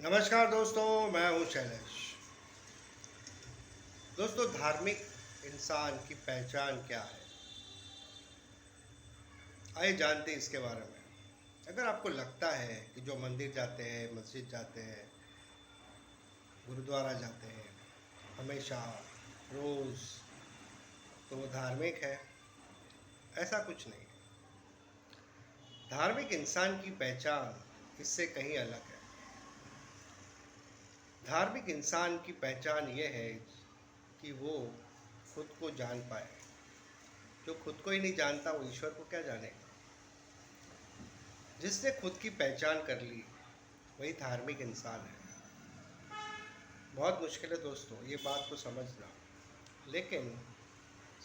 नमस्कार दोस्तों, मैं हूं शैलेश। दोस्तों, धार्मिक इंसान की पहचान क्या है? आइए जानते हैं इसके बारे में। अगर आपको लगता है कि जो मंदिर जाते हैं, मस्जिद जाते हैं, गुरुद्वारा जाते हैं हमेशा, रोज़, तो वो धार्मिक है, ऐसा कुछ नहीं है। धार्मिक इंसान की पहचान इससे कहीं अलग है। धार्मिक इंसान की पहचान ये है कि वो खुद को जान पाए। जो खुद को ही नहीं जानता, वो ईश्वर को क्या जानेगा? जिसने खुद की पहचान कर ली, वही धार्मिक इंसान है। बहुत मुश्किल है दोस्तों ये बात को समझना, लेकिन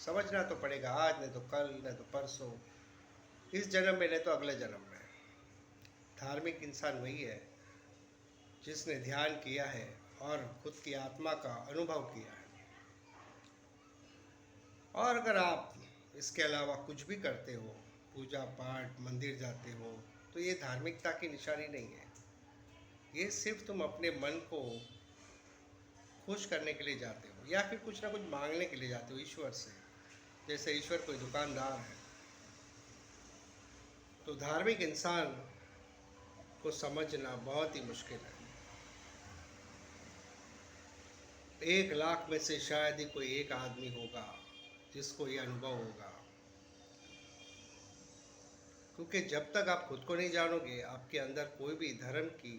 समझना तो पड़ेगा। आज नहीं तो कल, नहीं तो परसों, इस जन्म में नहीं तो अगले जन्म में। धार्मिक इंसान वही है जिसने ध्यान किया है और खुद की आत्मा का अनुभव किया है। और अगर आप इसके अलावा कुछ भी करते हो, पूजा पाठ, मंदिर जाते हो, तो ये धार्मिकता की निशानी नहीं है। ये सिर्फ तुम अपने मन को खुश करने के लिए जाते हो या फिर कुछ ना कुछ मांगने के लिए जाते हो ईश्वर से। जैसे ईश्वर कोई दुकानदार है, तो धार्मिक इंसान को समझना बहुत ही मुश्किल है। 1 लाख में से शायद ही कोई एक आदमी होगा जिसको ये अनुभव होगा, क्योंकि जब तक आप खुद को नहीं जानोगे, आपके अंदर कोई भी धर्म की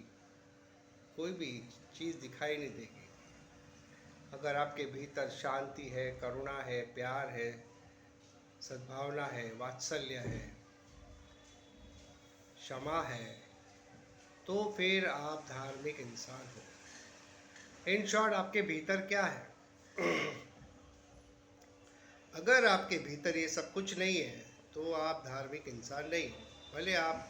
कोई भी चीज़ दिखाई नहीं देगी। अगर आपके भीतर शांति है, करुणा है, प्यार है, सद्भावना है, वात्सल्य है, क्षमा है, तो फिर आप धार्मिक इंसान हो। इन शॉर्ट, आपके भीतर क्या है? अगर आपके भीतर ये सब कुछ नहीं है, तो आप धार्मिक इंसान नहीं हो। भले आप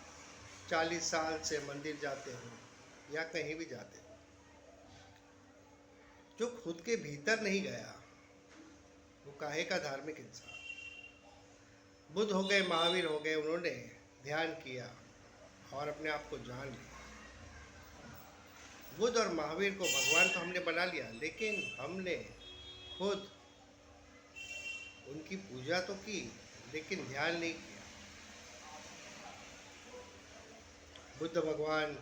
40 साल से मंदिर जाते हो या कहीं भी जाते हो, जो खुद के भीतर नहीं गया, वो काहे का धार्मिक इंसान? बुद्ध हो गए, महावीर हो गए, उन्होंने ध्यान किया और अपने आप को जान लिया। बुद्ध और महावीर को भगवान तो हमने बना लिया, लेकिन हमने खुद उनकी पूजा तो की, लेकिन ध्यान नहीं किया। बुद्ध भगवान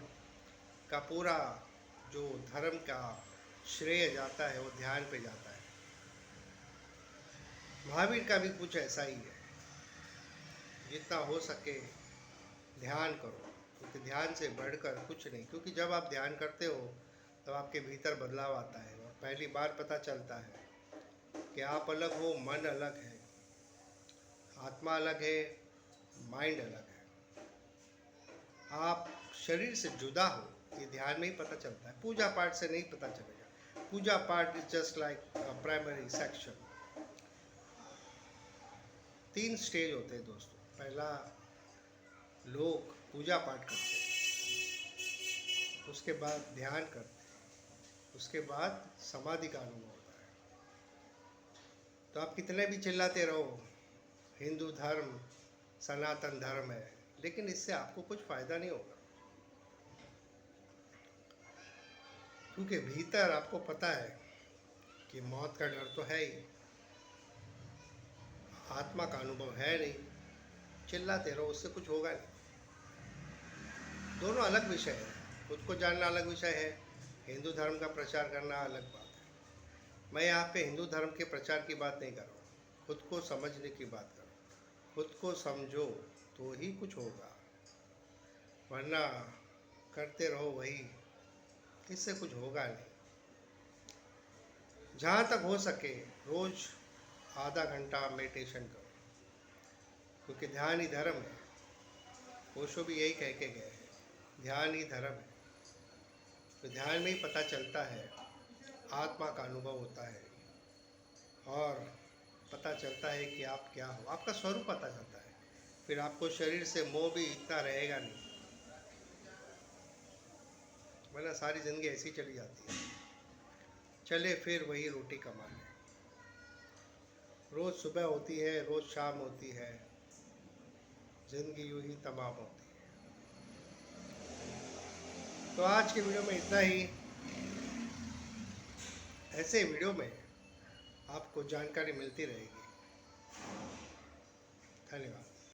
का पूरा जो धर्म का श्रेय जाता है, वो ध्यान पे जाता है। महावीर का भी कुछ ऐसा ही है। जितना हो सके ध्यान करो, क्योंकि ध्यान से बढ़कर कुछ नहीं। क्योंकि जब आप ध्यान करते हो, तब आपके भीतर बदलाव आता है और पहली बार पता चलता है कि आप अलग हो, मन अलग है, आत्मा अलग है, माइंड अलग है। आप शरीर से जुदा हो, ये ध्यान में ही पता चलता है। पूजा पाठ से नहीं पता चलेगा। पूजा पाठ is just like primary section. 3 stage होते हैं दोस्तों। पहला, लोग पूजा पाठ करते हैं, उसके बाद ध्यान करते हैं, उसके बाद समाधि का अनुभव होता है। तो आप कितने भी चिल्लाते रहो हिंदू धर्म सनातन धर्म है, लेकिन इससे आपको कुछ फ़ायदा नहीं होगा। क्योंकि भीतर आपको पता है कि मौत का डर तो है ही, आत्मा का अनुभव है नहीं। चिल्लाते रहो, उससे कुछ होगा नहीं। दोनों अलग विषय है। खुद को जानना अलग विषय है, हिंदू धर्म का प्रचार करना अलग बात है। मैं यहाँ पे हिंदू धर्म के प्रचार की बात नहीं कर रहा हूँ, खुद को समझने की बात कर रहा हूँ। खुद को समझो तो ही कुछ होगा, वरना करते रहो वही, इससे कुछ होगा नहीं। जहाँ तक हो सके रोज़ आधा घंटा मेडिटेशन करो, क्योंकि ध्यान ही धर्म है। ओशो भी यही कह के गए हैं, ध्यान ही धर्म है। तो ध्यान में ही पता चलता है, आत्मा का अनुभव होता है और पता चलता है कि आप क्या हो, आपका स्वरूप पता चलता है। फिर आपको शरीर से मोह भी इतना रहेगा नहीं, वरना सारी ज़िंदगी ऐसी चली जाती है। चले फिर वही रोटी कमाने। रोज़ सुबह होती है, रोज़ शाम होती है, ज़िंदगी यूँ ही तमाम होती है। तो आज के वीडियो में इतना ही। ऐसे वीडियो में आपको जानकारी मिलती रहेगी।